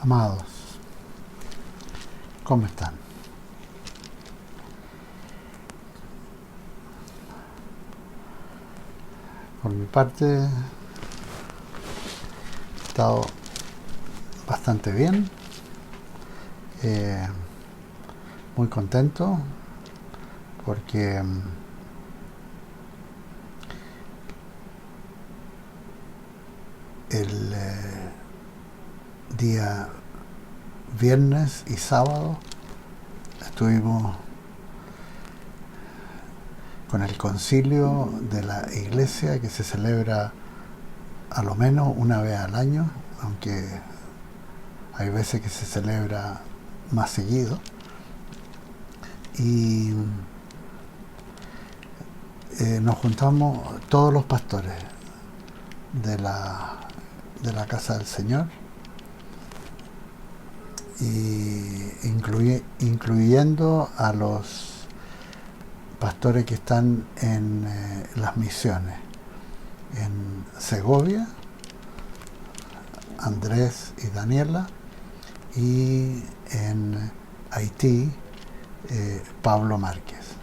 Amados, ¿cómo están? Por mi parte, he estado bastante bien, muy contento porque el día viernes y sábado estuvimos con el concilio de la iglesia que se celebra a lo menos una vez al año, aunque hay veces que se celebra más seguido, y nos juntamos todos los pastores de la casa del Señor, y incluyendo a los pastores que están en las misiones en Segovia, Andrés y Daniela, y en Haití, Pablo Márquez.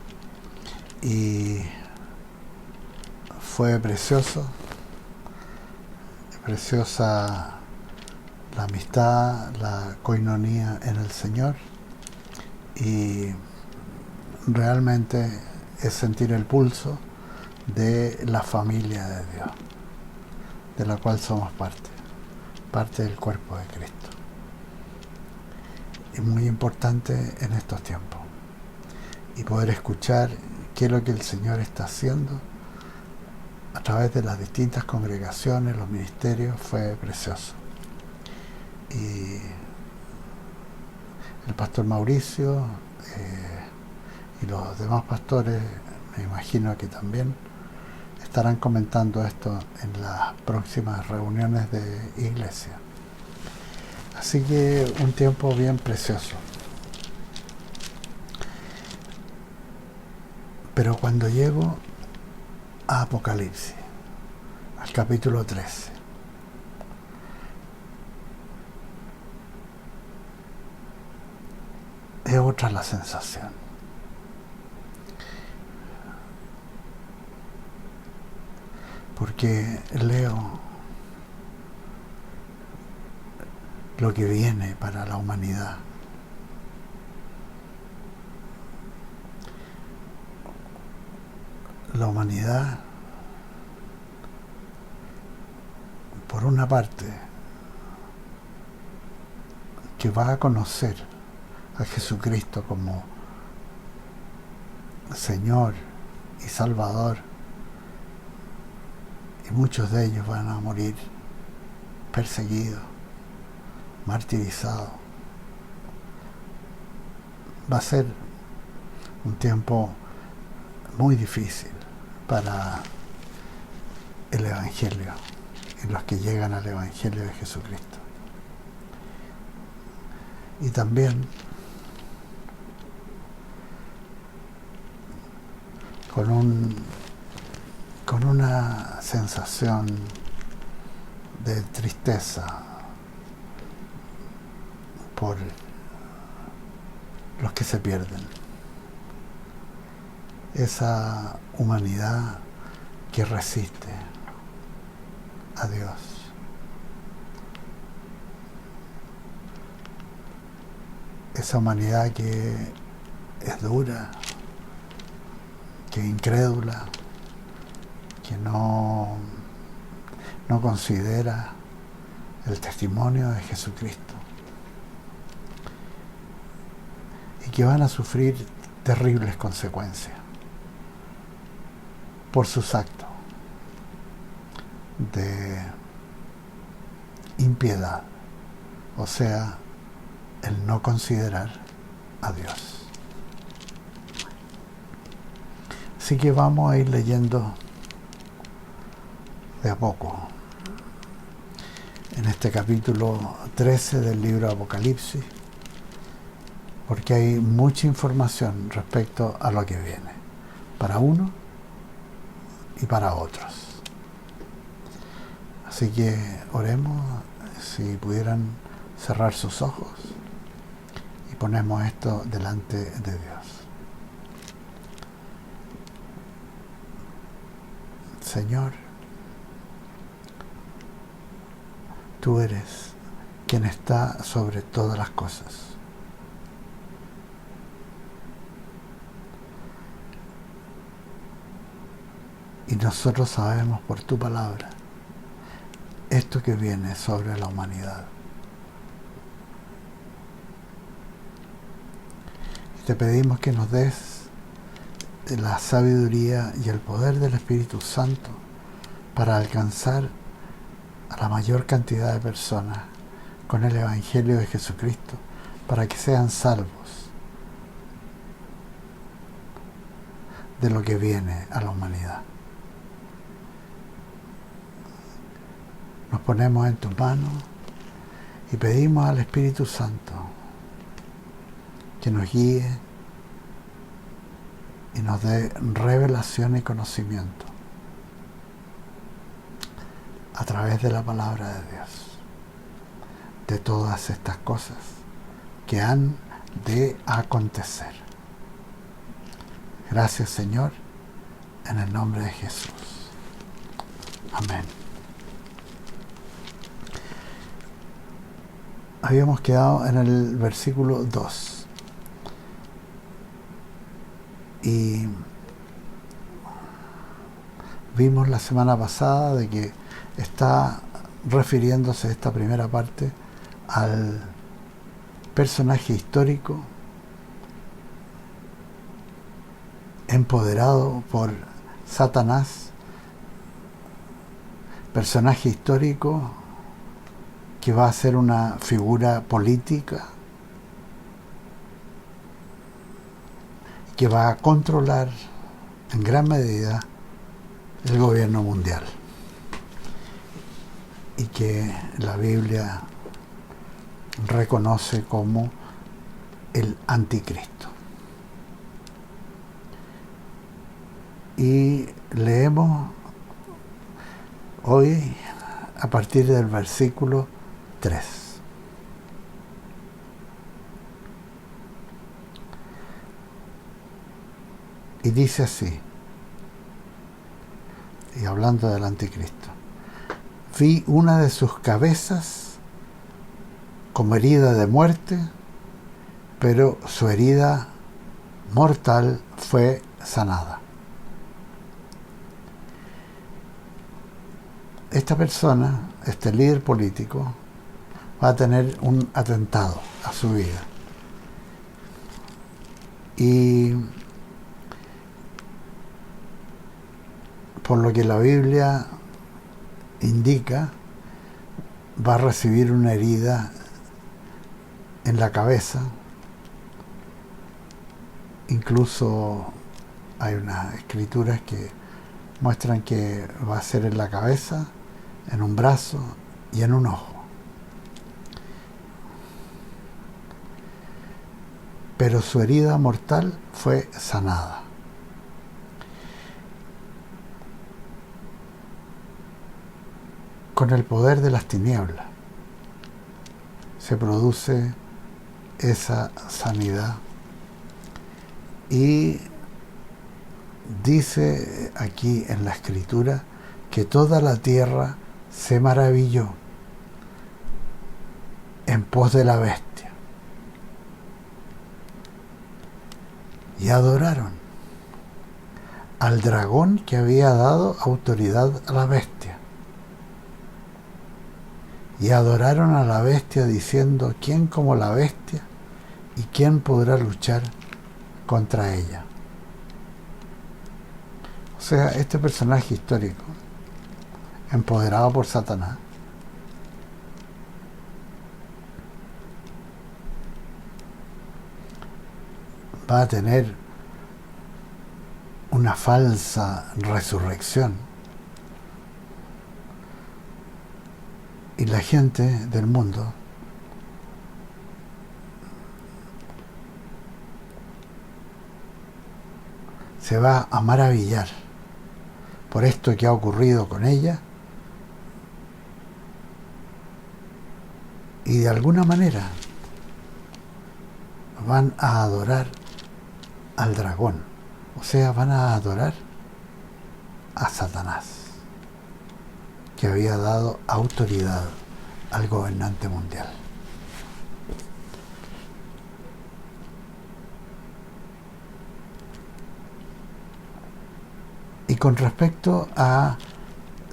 Y fue preciosa la amistad, la coinonía en el Señor, y realmente es sentir el pulso de la familia de Dios, de la cual somos parte del cuerpo de Cristo. Es muy importante en estos tiempos, y poder escuchar qué es lo que el Señor está haciendo a través de las distintas congregaciones, los ministerios, fue precioso. Y el pastor Mauricio y los demás pastores, me imagino que también estarán comentando esto en las próximas reuniones de iglesia. Así que un tiempo bien precioso. Pero cuando llego a Apocalipsis, al capítulo 13, es otra la sensación. Porque leo lo que viene para la humanidad. La humanidad, por una parte, que va a conocer a Jesucristo como Señor y Salvador, y muchos de ellos van a morir perseguidos, martirizados. Va a ser un tiempo muy difícil para el Evangelio y los que llegan al Evangelio de Jesucristo. Y también con una sensación de tristeza por los que se pierden. Esa humanidad que resiste a Dios. Esa humanidad que es dura, que es incrédula, que no considera el testimonio de Jesucristo, y que van a sufrir terribles consecuencias por sus actos de impiedad, o sea, el no considerar a Dios. Así que vamos a ir leyendo de a poco en este capítulo 13 del libro de Apocalipsis, porque hay mucha información respecto a lo que viene, para uno y para otros. Así que oremos, si pudieran cerrar sus ojos y ponemos esto delante de Dios. Señor, tú eres quien está sobre todas las cosas. Y nosotros sabemos por tu palabra esto que viene sobre la humanidad. Y te pedimos que nos des la sabiduría y el poder del Espíritu Santo para alcanzar a la mayor cantidad de personas con el Evangelio de Jesucristo, para que sean salvos de lo que viene a la humanidad. Nos ponemos en tus manos y pedimos al Espíritu Santo que nos guíe y nos dé revelación y conocimiento a través de la palabra de Dios, de todas estas cosas que han de acontecer. Gracias, Señor, en el nombre de Jesús. Amén. Habíamos quedado en el versículo 2 y vimos la semana pasada de que está refiriéndose esta primera parte al personaje histórico empoderado por Satanás, personaje histórico que va a ser una figura política, que va a controlar en gran medida el gobierno mundial, y que la Biblia reconoce como el anticristo. Y leemos hoy a partir del versículo 3. Y dice así, y hablando del anticristo: vi una de sus cabezas como herida de muerte, pero su herida mortal fue sanada. Esta persona, este líder político, va a tener un atentado a su vida. Y por lo que la Biblia indica, va a recibir una herida en la cabeza. Incluso hay unas escrituras que muestran que va a ser en la cabeza, en un brazo y en un ojo. Pero su herida mortal fue sanada. Con el poder de las tinieblas se produce esa sanidad. Y dice aquí en la Escritura que toda la tierra se maravilló en pos de la bestia. Y adoraron al dragón que había dado autoridad a la bestia. Y adoraron a la bestia diciendo: ¿quién como la bestia? ¿Y quién podrá luchar contra ella? O sea, este personaje histórico, empoderado por Satanás, va a tener una falsa resurrección. Y la gente del mundo se va a maravillar por esto que ha ocurrido con ella, y de alguna manera van a adorar al dragón, o sea, van a adorar a Satanás, que había dado autoridad al gobernante mundial. Y con respecto a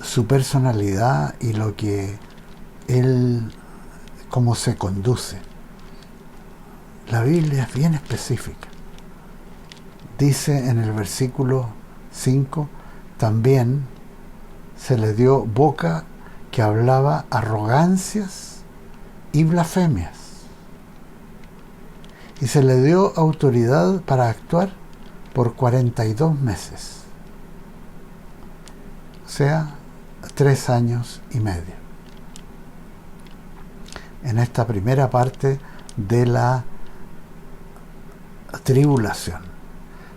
su personalidad y lo que él, cómo se conduce, la Biblia es bien específica. Dice en el versículo 5, también se le dio boca que hablaba arrogancias y blasfemias. Y se le dio autoridad para actuar por 42 meses. O sea, 3 años y medio. En esta primera parte de la tribulación.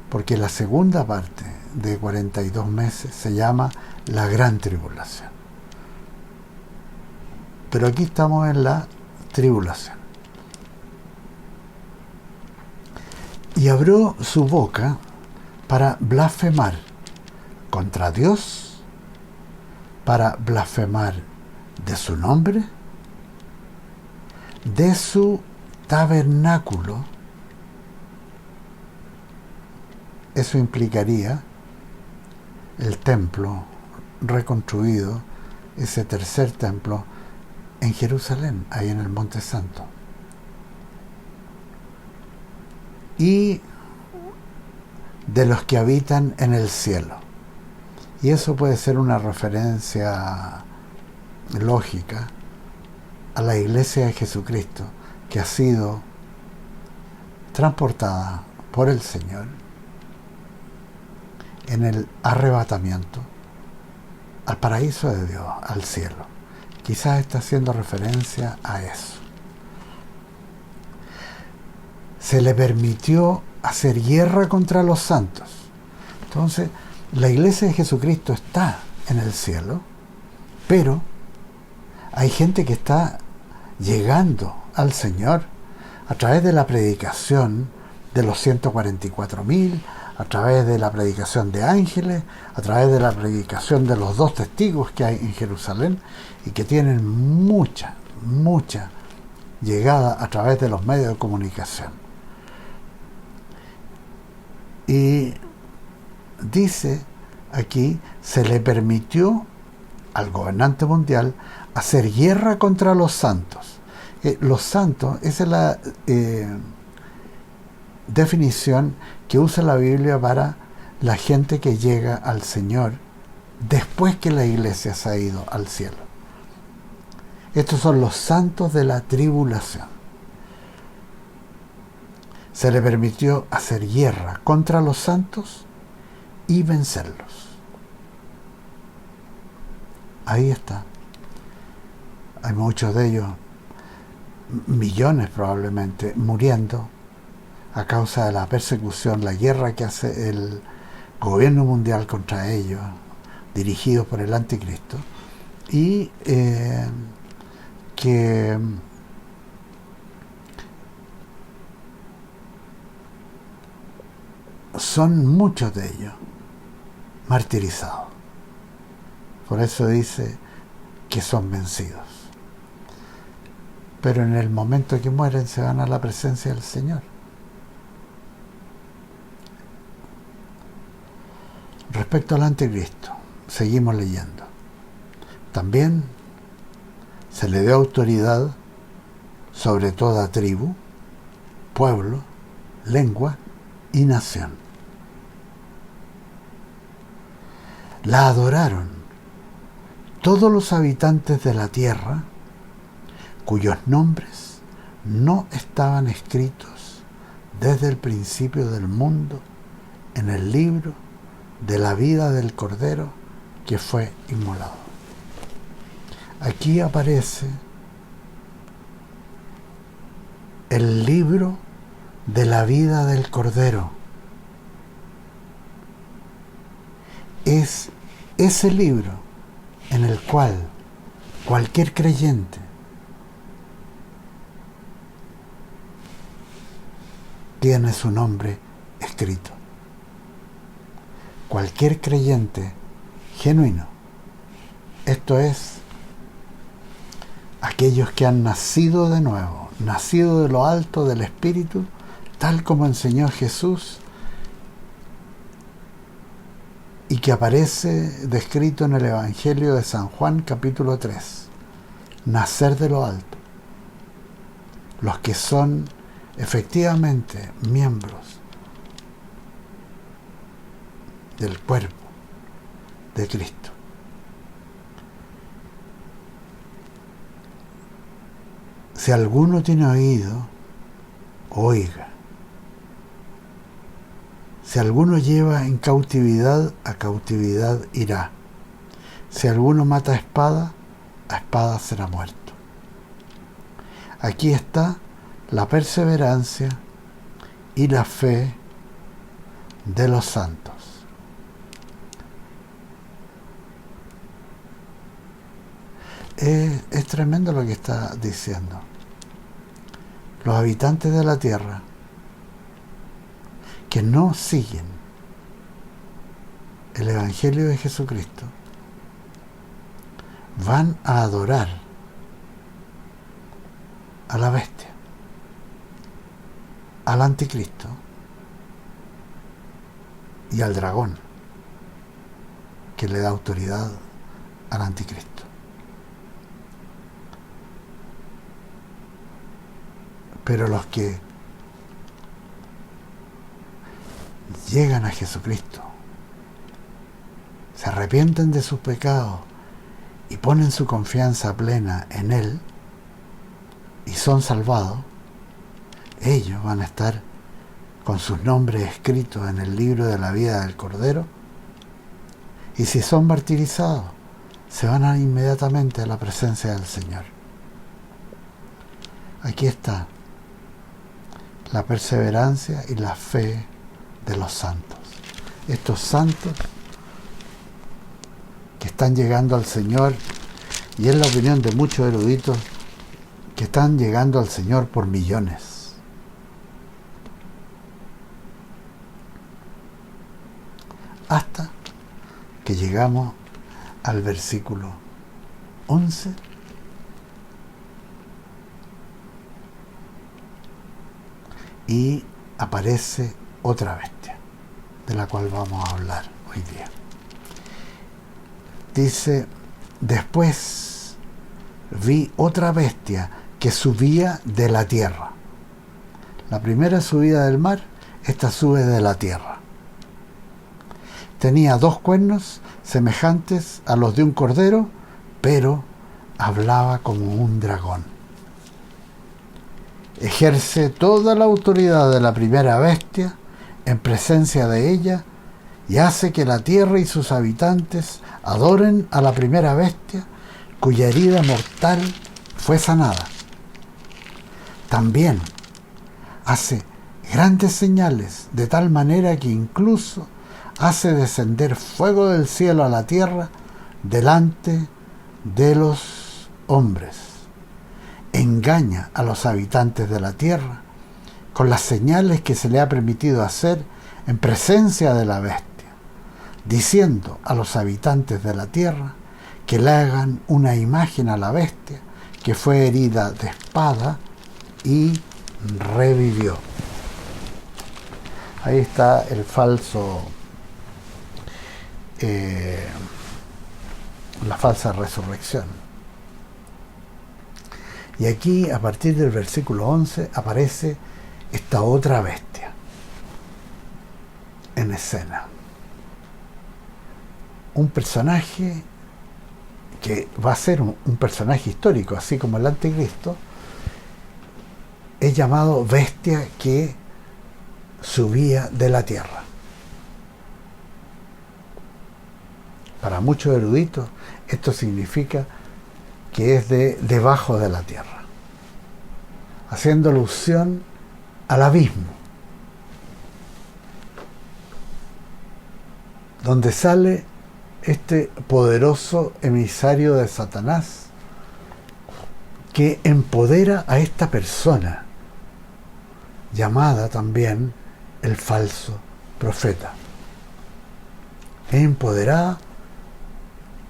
Porque la segunda parte de 42 meses se llama la gran tribulación. Pero aquí estamos en la tribulación. Y abrió su boca para blasfemar contra Dios, para blasfemar de su nombre, de su tabernáculo. Eso implicaría el templo reconstruido, ese tercer templo en Jerusalén, ahí en el Monte Santo. Y de los que habitan en el cielo. Y eso puede ser una referencia lógica a la Iglesia de Jesucristo, que ha sido transportada por el Señor en el arrebatamiento al paraíso de Dios, al cielo. Quizás está haciendo referencia a eso. Se le permitió hacer guerra contra los santos. Entonces, la Iglesia de Jesucristo está en el cielo, pero hay gente que está llegando al Señor a través de la predicación de los 144.000, a través de la predicación de ángeles, a través de la predicación de los 2 testigos que hay en Jerusalén y que tienen mucha llegada a través de los medios de comunicación. Y dice aquí, se le permitió al gobernante mundial hacer guerra contra los santos. Los santos, esa es la definición que usa la Biblia para la gente que llega al Señor después que la iglesia se ha ido al cielo. Estos son los santos de la tribulación. Se le permitió hacer guerra contra los santos y vencerlos. Ahí está. Hay muchos de ellos, millones probablemente, muriendo a causa de la persecución, la guerra que hace el gobierno mundial contra ellos, dirigidos por el anticristo, y que son muchos de ellos martirizados. Por eso dice que son vencidos. Pero en el momento que mueren se van a la presencia del Señor. Respecto al anticristo, seguimos leyendo. También se le dio autoridad sobre toda tribu, pueblo, lengua y nación. La adoraron todos los habitantes de la tierra cuyos nombres no estaban escritos desde el principio del mundo en el libro de la vida del Cordero que fue inmolado. Aquí aparece el libro de la vida del Cordero. Es ese libro en el cual cualquier creyente tiene su nombre escrito. Cualquier creyente genuino, esto es, aquellos que han nacido de nuevo, nacido de lo alto del Espíritu, tal como enseñó Jesús, y que aparece descrito en el Evangelio de San Juan capítulo 3, nacer de lo alto, los que son efectivamente miembros del cuerpo de Cristo. Si alguno tiene oído, oiga. Si alguno lleva en cautividad, a cautividad irá. Si alguno mata a espada será muerto. Aquí está la perseverancia y la fe de los santos. Es tremendo lo que está diciendo. Los habitantes de la tierra que no siguen el Evangelio de Jesucristo van a adorar a la bestia, al anticristo y al dragón que le da autoridad al anticristo. Pero los que llegan a Jesucristo, se arrepienten de sus pecados y ponen su confianza plena en Él y son salvados, ellos van a estar con sus nombres escritos en el libro de la vida del Cordero, y si son martirizados, se van a inmediatamente a la presencia del Señor. Aquí está la perseverancia y la fe de los santos. Estos santos que están llegando al Señor, y es la opinión de muchos eruditos, que están llegando al Señor por millones. Hasta que llegamos al versículo 11, y aparece otra bestia, de la cual vamos a hablar hoy día. Dice: después vi otra bestia que subía de la tierra. La primera subida del mar, esta sube de la tierra. Tenía 2 cuernos semejantes a los de un cordero, pero hablaba como un dragón. Ejerce toda la autoridad de la primera bestia en presencia de ella, y hace que la tierra y sus habitantes adoren a la primera bestia, cuya herida mortal fue sanada. También hace grandes señales, de tal manera que incluso hace descender fuego del cielo a la tierra delante de los hombres. Engaña a los habitantes de la tierra con las señales que se le ha permitido hacer en presencia de la bestia, diciendo a los habitantes de la tierra que le hagan una imagen a la bestia, que fue herida de espada y revivió. Ahí está el falso, la falsa resurrección. Y aquí, a partir del versículo 11, aparece esta otra bestia en escena. Un personaje que va a ser un personaje histórico, así como el anticristo, es llamado bestia que subía de la tierra. Para muchos eruditos, esto significa que es de debajo de la tierra, haciendo alusión al abismo, donde sale este poderoso emisario de Satanás que empodera a esta persona llamada también el falso profeta. Es empoderada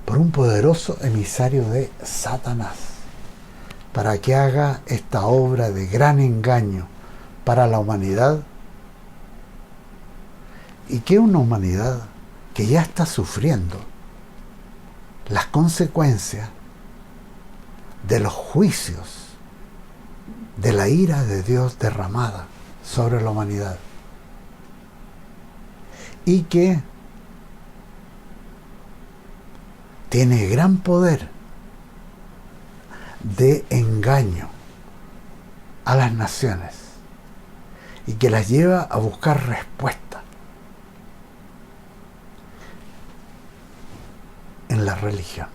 por un poderoso emisario de Satanás para que haga esta obra de gran engaño para la humanidad, y que una humanidad que ya está sufriendo las consecuencias de los juicios de la ira de Dios derramada sobre la humanidad, y que tiene gran poder de engaño a las naciones y que las lleva a buscar respuesta en la religión.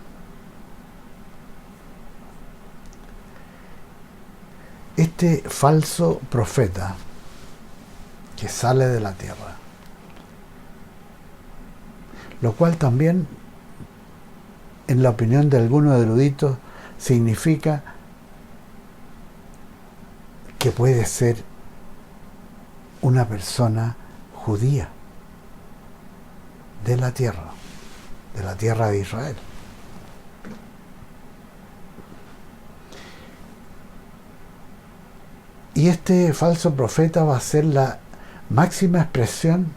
Este falso profeta que sale de la tierra, lo cual también, en la opinión de algunos eruditos, significa que puede ser una persona judía de la tierra de Israel. Y este falso profeta va a ser la máxima expresión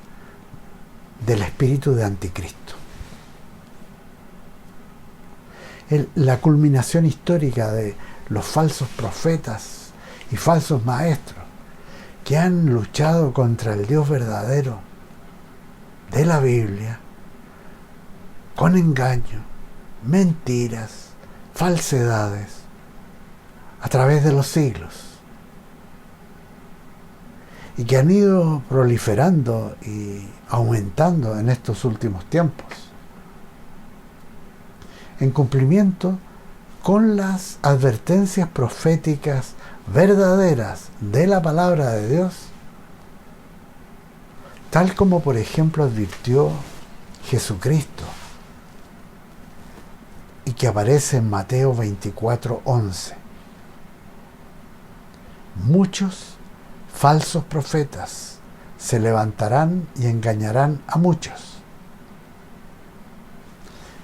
del espíritu de anticristo. La culminación histórica de los falsos profetas y falsos maestros que han luchado contra el Dios verdadero de la Biblia con engaño, mentiras, falsedades a través de los siglos, y que han ido proliferando y aumentando en estos últimos tiempos, en cumplimiento con las advertencias proféticas verdaderas de la palabra de Dios, tal como por ejemplo advirtió Jesucristo y que aparece en Mateo 24:11. Muchos falsos profetas se levantarán y engañarán a muchos.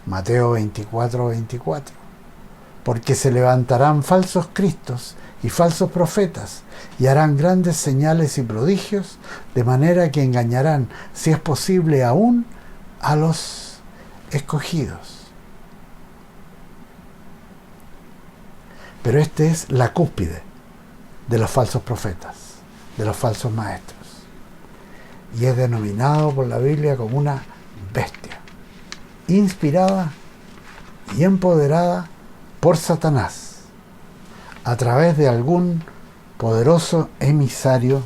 Mateo 24:24. Porque se levantarán falsos cristos y falsos profetas y harán grandes señales y prodigios, de manera que engañarán, si es posible, aún a los escogidos. Pero esta es la cúspide de los falsos profetas, de los falsos maestros, y es denominado por la Biblia como una bestia, inspirada y empoderada por Satanás a través de algún poderoso emisario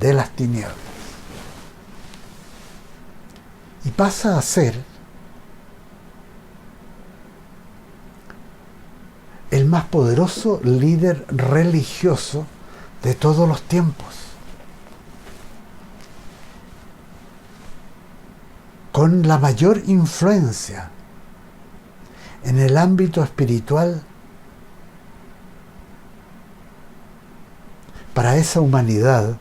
de las tinieblas, y pasa a ser el más poderoso líder religioso de todos los tiempos, con la mayor influencia en el ámbito espiritual para esa humanidad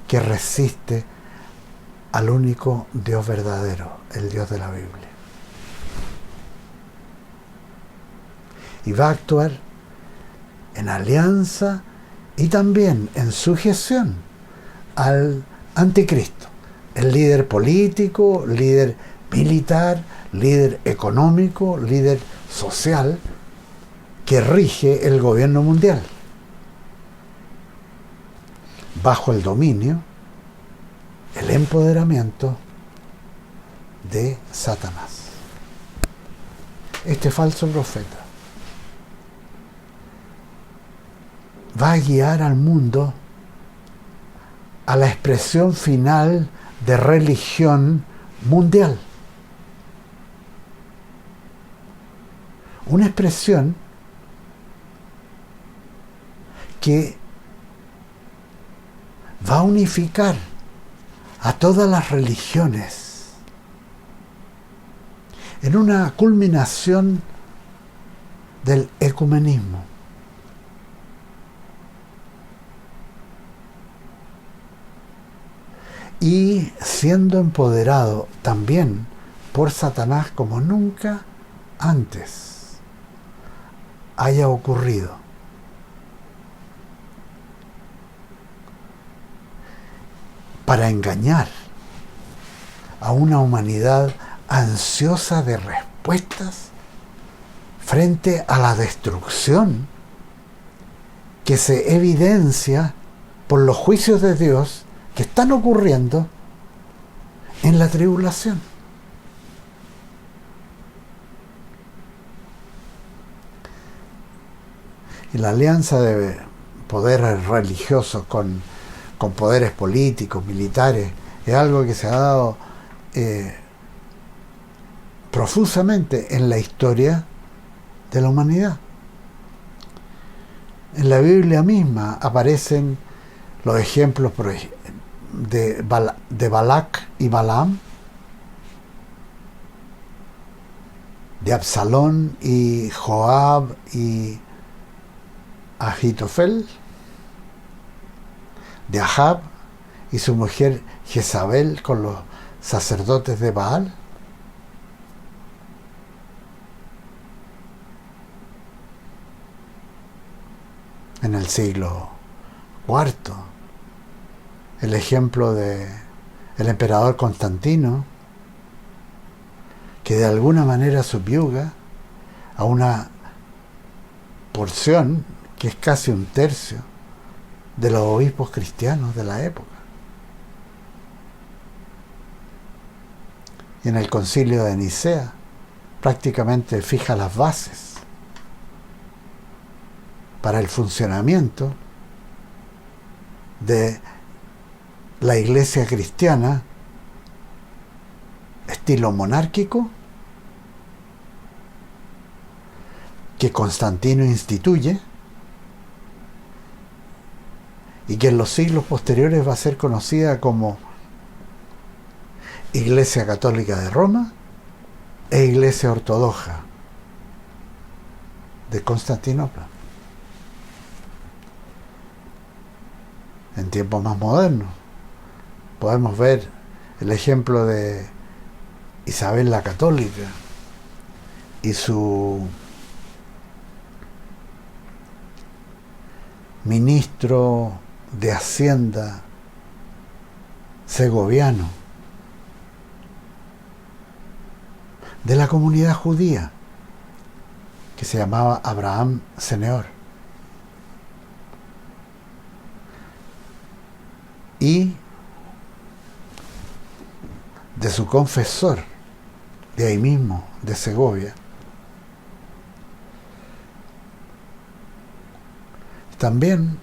que resiste al único Dios verdadero, el Dios de la Biblia. Y va a actuar en alianza y también en sujeción al anticristo, el líder político, líder militar, líder económico, líder social que rige el gobierno mundial bajo el dominio, el empoderamiento de Satanás. Este falso profeta va a guiar al mundo a la expresión final de religión mundial. Una expresión que va a unificar a todas las religiones en una culminación del ecumenismo. y siendo empoderado también por Satanás como nunca antes haya ocurrido. Para engañar a una humanidad ansiosa de respuestas frente a la destrucción que se evidencia por los juicios de Dios que están ocurriendo en la tribulación. Y la alianza de poderes religiosos con poderes políticos, militares, es algo que se ha dado profusamente en la historia de la humanidad. En la Biblia misma aparecen los ejemplos de Balac y Balaam, de Absalón y Joab y Ahitofel, de Ahab y su mujer Jezabel con los sacerdotes de Baal. En el siglo IV, el ejemplo de el emperador Constantino, que de alguna manera subyuga a una porción que es casi un tercio de los obispos cristianos de la época. Y en el concilio de Nicea prácticamente fija las bases para el funcionamiento de la iglesia cristiana estilo monárquico que Constantino instituye y que en los siglos posteriores va a ser conocida como Iglesia Católica de Roma e Iglesia Ortodoxa de Constantinopla. En tiempos más modernos podemos ver el ejemplo de Isabel la Católica y su ministro de Hacienda segoviano de la comunidad judía que se llamaba Abraham Seneor, y de su confesor de ahí mismo, de Segovia. También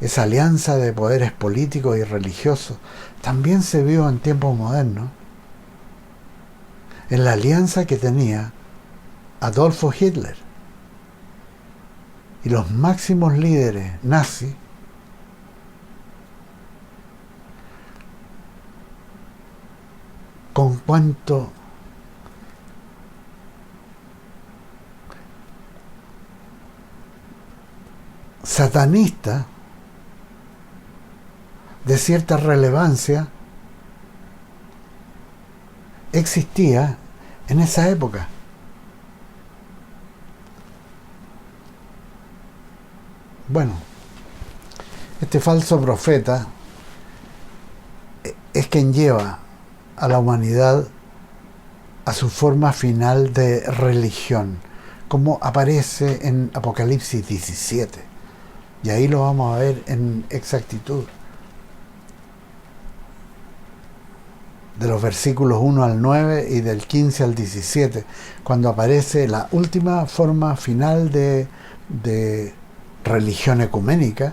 esa alianza de poderes políticos y religiosos también se vio en tiempos modernos en la alianza que tenía Adolfo Hitler y los máximos líderes nazis con cuanto satanista de cierta relevancia existía en esa época. Bueno, este falso profeta es quien lleva a la humanidad a su forma final de religión, como aparece en Apocalipsis 17. Y ahí lo vamos a ver en exactitud. De los versículos 1 al 9 y del 15 al 17, cuando aparece la última forma final de religión ecuménica,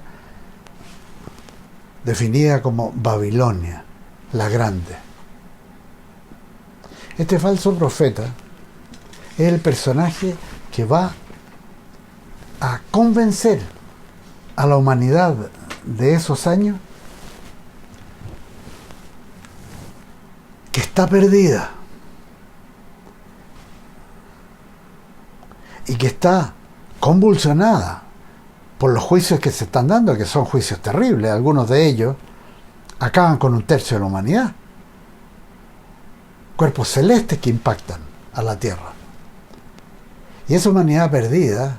definida como Babilonia, la Grande. Este falso profeta es el personaje que va a convencer a la humanidad de esos años que está perdida y que está convulsionada por los juicios que se están dando, que son juicios terribles. Algunos de ellos acaban con un tercio de la humanidad. Cuerpos celestes que impactan a la Tierra. Y esa humanidad perdida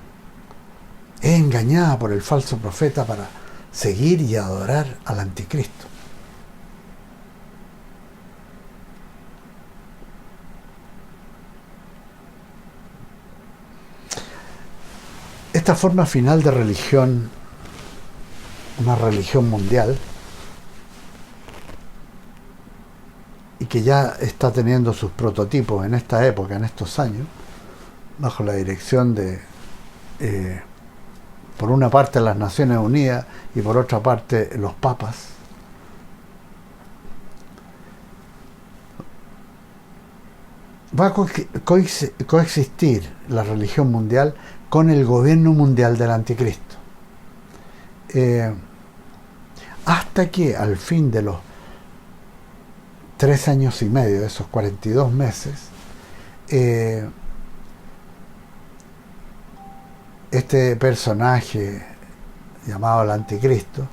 es engañada por el falso profeta para seguir y adorar al anticristo. Esta forma final de religión, una religión mundial, y que ya está teniendo sus prototipos en esta época, en estos años, bajo la dirección de, por una parte, las Naciones Unidas y por otra parte, los papas. Va a coexistir la religión mundial con el gobierno mundial del anticristo. Hasta que al fin de los 3 años y medio, esos 42 meses, este personaje llamado el anticristo,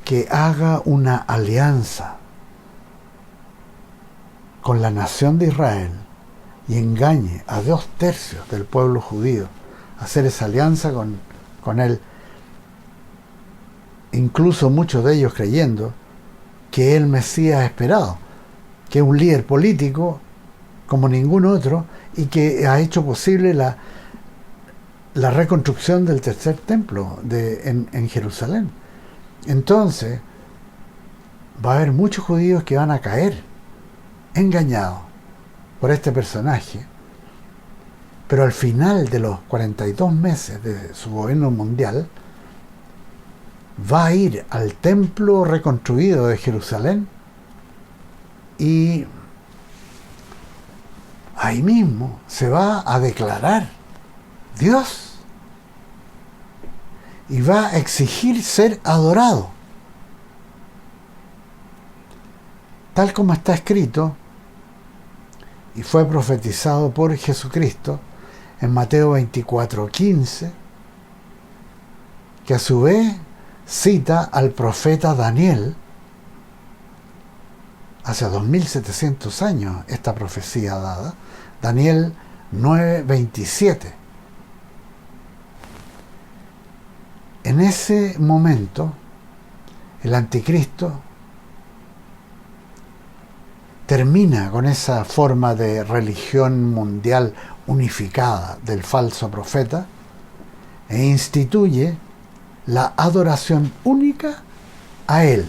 que haga una alianza con la nación de Israel y engañe a 2/3 del pueblo judío a hacer esa alianza con él, incluso muchos de ellos creyendo que es el Mesías esperado, que es un líder político como ningún otro y que ha hecho posible la reconstrucción del tercer templo en Jerusalén. Entonces va a haber muchos judíos que van a caer engañados por este personaje, pero al final de los 42 meses de su gobierno mundial va a ir al templo reconstruido de Jerusalén y ahí mismo se va a declarar Dios y va a exigir ser adorado, tal como está escrito y fue profetizado por Jesucristo en Mateo 24:15, que a su vez cita al profeta Daniel. Hace 2700 años esta profecía dada, Daniel 9:27. En ese momento, el anticristo termina con esa forma de religión mundial unificada del falso profeta e instituye la adoración única a él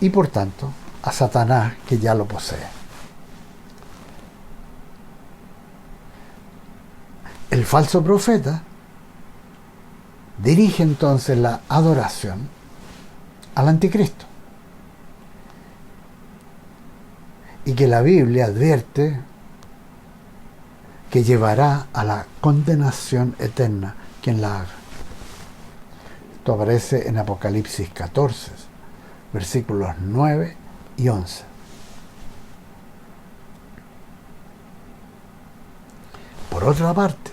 y por tanto a Satanás, que ya lo posee. El falso profeta dirige entonces la adoración al anticristo, y que la Biblia advierte que llevará a la condenación eterna quien la haga. Esto aparece en Apocalipsis 14, versículos 9 y 11. Por otra parte,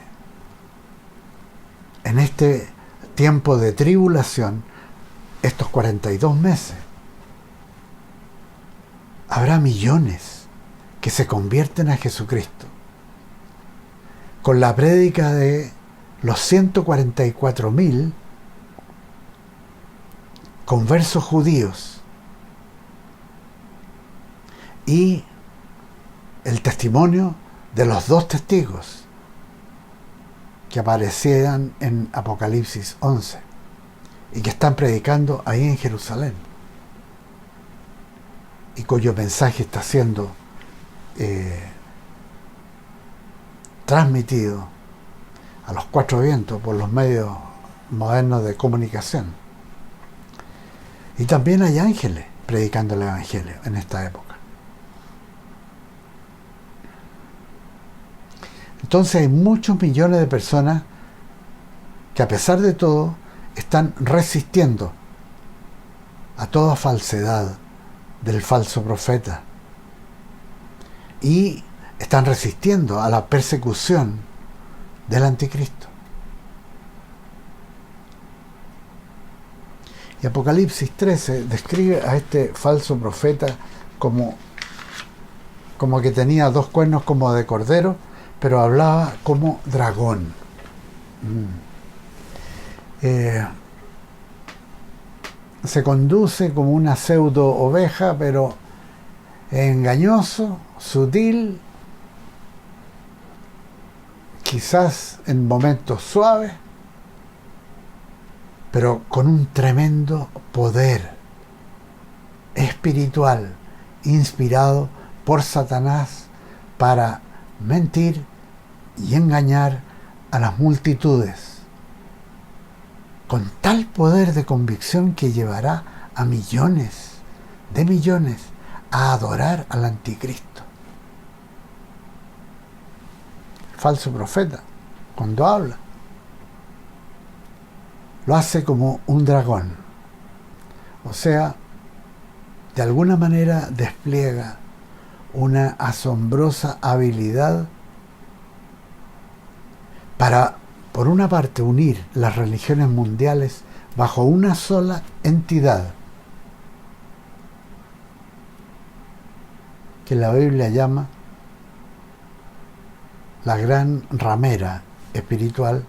en este tiempo de tribulación, estos 42 meses, habrá millones que se convierten a Jesucristo con la prédica de los 144.000 conversos judíos y el testimonio de los 2 testigos que aparecían en Apocalipsis 11 y que están predicando ahí en Jerusalén y cuyo mensaje está siendo transmitido a los 4 vientos por los medios modernos de comunicación. Y también hay ángeles predicando el Evangelio en esta época. Entonces hay muchos millones de personas que, a pesar de todo, están resistiendo a toda falsedad del falso profeta y están resistiendo a la persecución del anticristo. Y Apocalipsis 13 describe a este falso profeta como que tenía 2 cuernos como de cordero, pero hablaba como dragón. Se conduce como una pseudo oveja, pero es engañoso, sutil, quizás en momentos suaves, pero con un tremendo poder espiritual inspirado por Satanás para mentir y engañar a las multitudes, con tal poder de convicción que llevará a millones de millones a adorar al anticristo. El falso profeta, cuando habla, lo hace como un dragón, o sea, de alguna manera despliega una asombrosa habilidad para, por una parte, unir las religiones mundiales bajo una sola entidad, que la Biblia llama la gran ramera espiritual,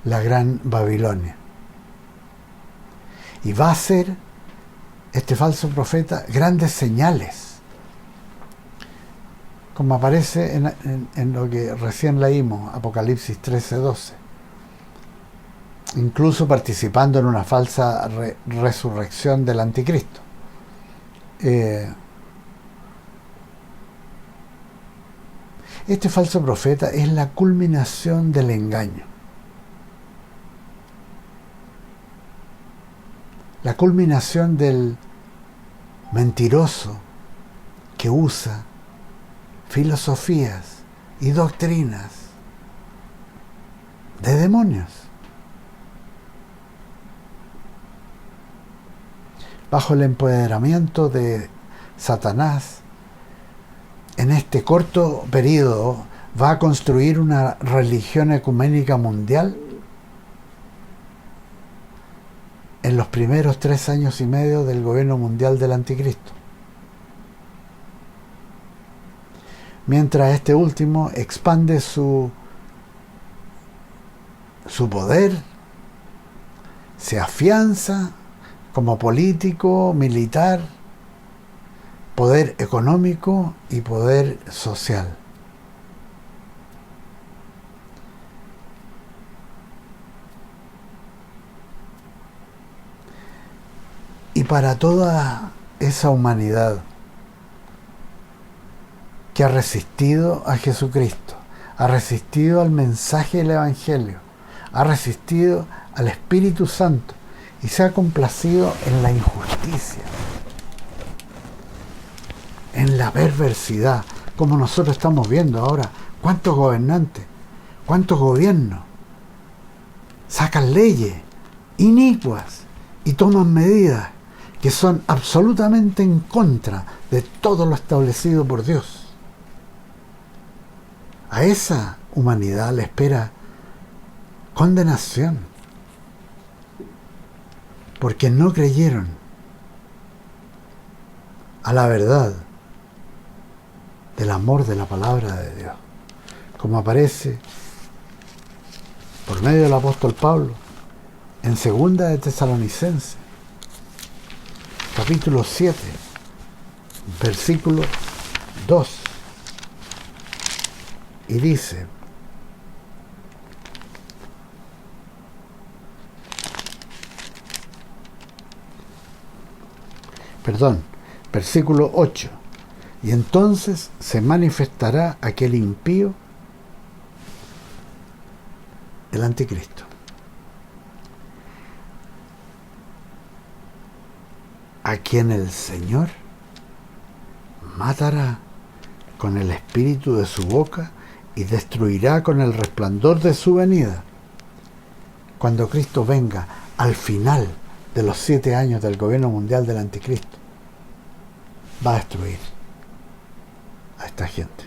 la gran Babilonia. Y va a hacer este falso profeta grandes señales, como aparece en lo que recién leímos, Apocalipsis 13:12, incluso participando en una falsa resurrección del anticristo. Este falso profeta es la culminación del engaño, la culminación del mentiroso que usa filosofías y doctrinas de demonios. Bajo el empoderamiento de Satanás, en este corto periodo va a construir una religión ecuménica mundial en los primeros 3 años y medio del gobierno mundial del anticristo, mientras este último expande su poder, se afianza como político, militar, poder económico y poder social. Y para toda esa humanidad que ha resistido a Jesucristo, ha resistido al mensaje del Evangelio, ha resistido al Espíritu Santo y se ha complacido en la injusticia, en la perversidad, como nosotros estamos viendo ahora. ¿Cuántos gobernantes, cuántos gobiernos sacan leyes inicuas y toman medidas que son absolutamente en contra de todo lo establecido por Dios? A esa humanidad le espera condenación, porque no creyeron a la verdad del amor de la palabra de Dios, como aparece por medio del apóstol Pablo en 2 de Tesalonicenses, capítulo 7, versículo 2, y dice: versículo 8, y entonces se manifestará aquel impío, el anticristo, a quien el Señor matará con el espíritu de su boca y destruirá con el resplandor de su venida. Cuando Cristo venga al final de los 7 años del gobierno mundial del anticristo, va a destruir a esta gente.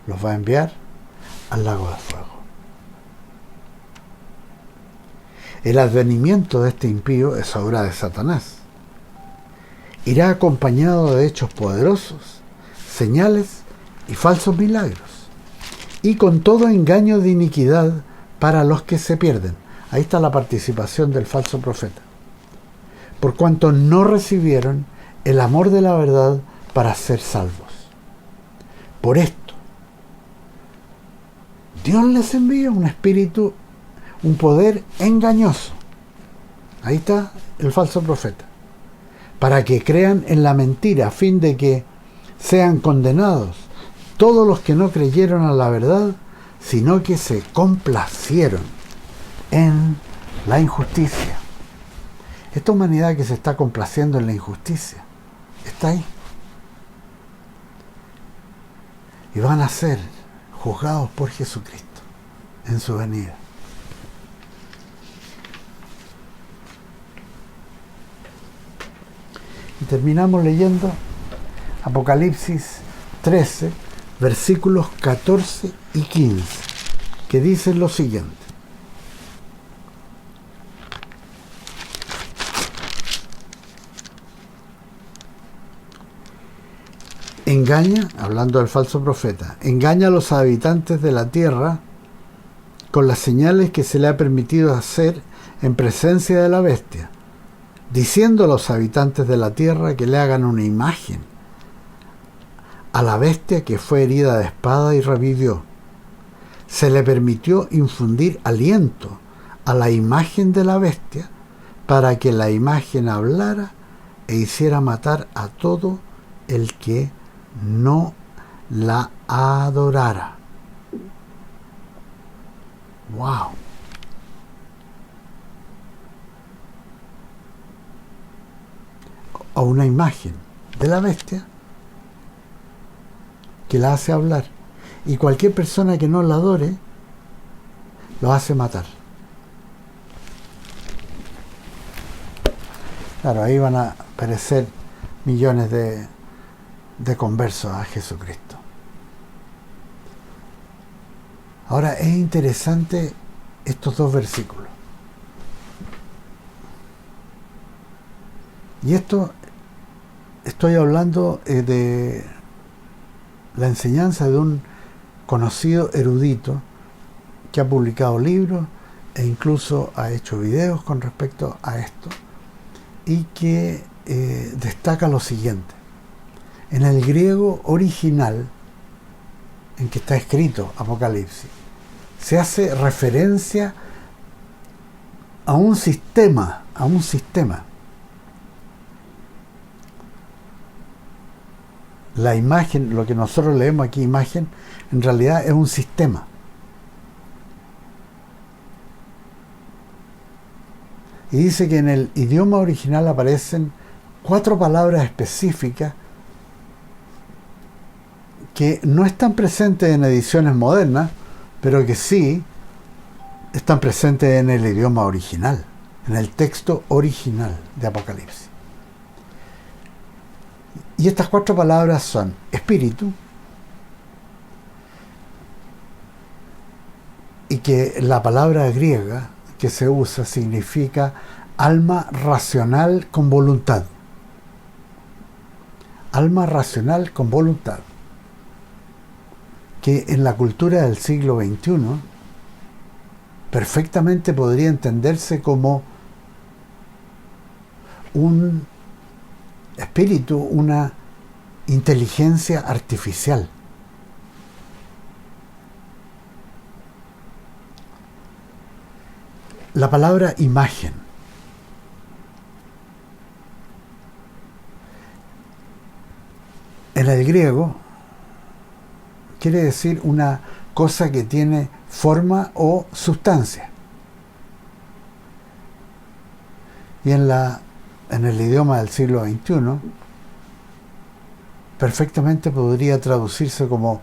Los va a enviar al lago de fuego. El advenimiento de este impío es obra de Satanás. Irá acompañado de hechos poderosos, señales y falsos milagros, y con todo engaño de iniquidad para los que se pierden. Ahí está la participación del falso profeta. Por cuanto no recibieron el amor de la verdad para ser salvos. Por esto, Dios les envía un espíritu, un poder engañoso. Ahí está el falso profeta. Para que crean en la mentira, a fin de que sean condenados todos los que no creyeron a la verdad, sino que se complacieron en la injusticia. Esta humanidad que se está complaciendo en la injusticia está ahí. Y van a ser juzgados por Jesucristo en su venida. Y terminamos leyendo Apocalipsis 13, versículos 14 y 15, que dicen lo siguiente. Engaña, hablando del falso profeta, engaña a los habitantes de la tierra con las señales que se le ha permitido hacer en presencia de la bestia, diciendo a los habitantes de la tierra que le hagan una imagen a la bestia que fue herida de espada y revivió. Se le permitió infundir aliento a la imagen de la bestia para que la imagen hablara e hiciera matar a todo el que no la adorara. ¡Wow! O una imagen de la bestia que la hace hablar, y cualquier persona que no la adore lo hace matar. Claro, ahí van a perecer millones de conversos a Jesucristo. Ahora es interesante estos dos versículos. Y esto estoy hablando de la enseñanza de un conocido erudito que ha publicado libros e incluso ha hecho videos con respecto a esto, y que destaca lo siguiente. En el griego original en que está escrito Apocalipsis, se hace referencia a un sistema. La imagen, lo que nosotros leemos aquí, imagen, en realidad es un sistema. Y dice que en el idioma original aparecen 4 palabras específicas que no están presentes en ediciones modernas, pero que sí están presentes en el idioma original, en el texto original de Apocalipsis. Y estas 4 palabras son espíritu, y que la palabra griega que se usa significa alma racional con voluntad. Alma racional con voluntad. Que en la cultura del siglo XXI perfectamente podría entenderse como un espíritu, una inteligencia artificial. La palabra imagen en el griego quiere decir una cosa que tiene forma o sustancia. Y en el idioma del siglo XXI perfectamente podría traducirse como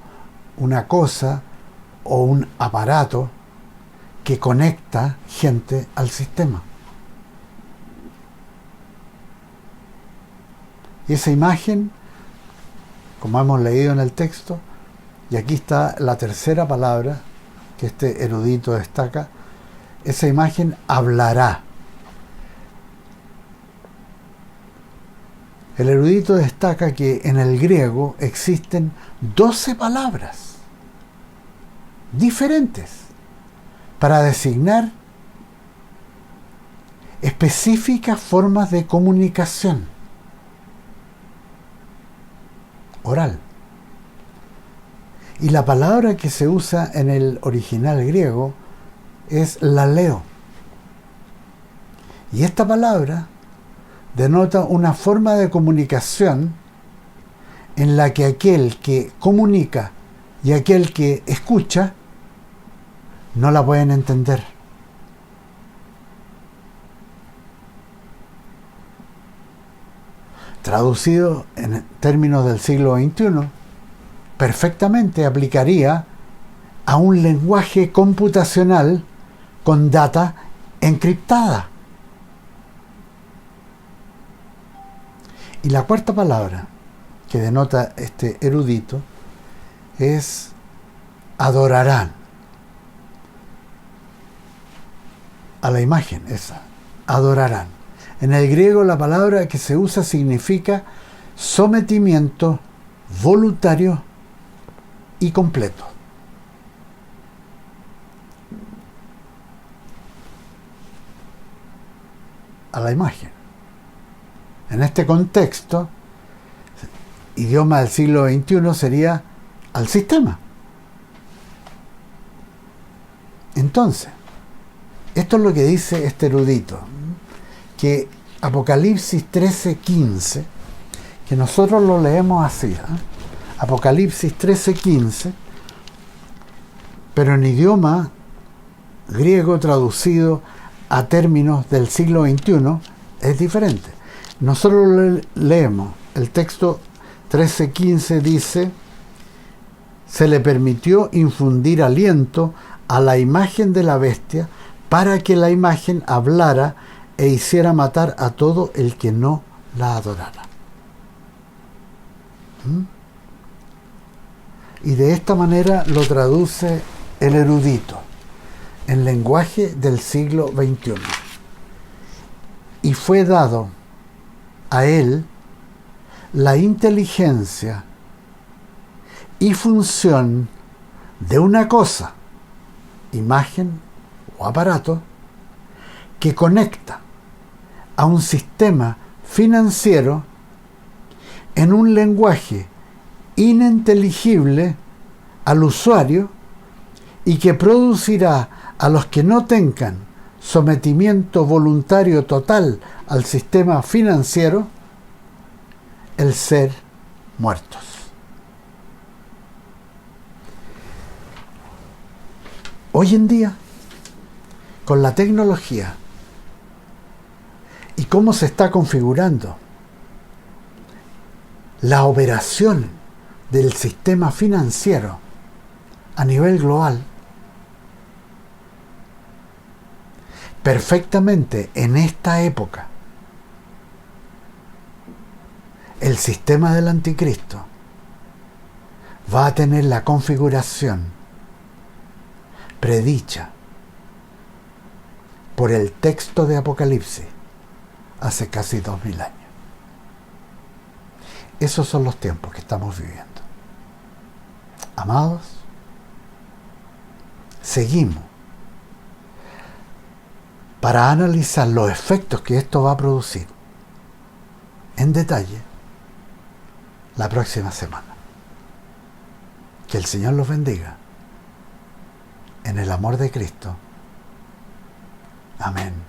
una cosa o un aparato que conecta gente al sistema. Y esa imagen, como hemos leído en el texto, y aquí está la tercera palabra que este erudito destaca, esa imagen hablará. El erudito destaca que en el griego existen 12 palabras diferentes para designar específicas formas de comunicación oral. Y la palabra que se usa en el original griego es laleo. Y esta palabra denota una forma de comunicación en la que aquel que comunica y aquel que escucha no la pueden entender. Traducido en términos del siglo XXI, perfectamente aplicaría a un lenguaje computacional con data encriptada. Y la cuarta palabra que denota este erudito es adorarán. A la imagen esa, adorarán. En el griego la palabra que se usa significa sometimiento voluntario y completo. A la imagen. En este contexto, idioma del siglo XXI sería al sistema. Entonces, esto es lo que dice este erudito, que Apocalipsis 13:15, que nosotros lo leemos así, Apocalipsis 13:15, pero en idioma griego traducido a términos del siglo XXI es diferente. Nosotros leemos el texto 13:15, dice: se le permitió infundir aliento a la imagen de la bestia para que la imagen hablara e hiciera matar a todo el que no la adorara. Y de esta manera lo traduce el erudito en lenguaje del siglo XXI. Y fue dado a él la inteligencia y función de una cosa, imagen o aparato, que conecta a un sistema financiero en un lenguaje ininteligible al usuario y que producirá a los que no tengan sometimiento voluntario total al sistema financiero el ser muertos. Hoy en día, con la tecnología y cómo se está configurando la operación del sistema financiero a nivel global, perfectamente en esta época, el sistema del anticristo va a tener la configuración predicha por el texto de Apocalipsis hace casi 2000 años. Esos son los tiempos que estamos viviendo. Amados, seguimos para analizar los efectos que esto va a producir en detalle la próxima semana. Que el Señor los bendiga en el amor de Cristo. Amén.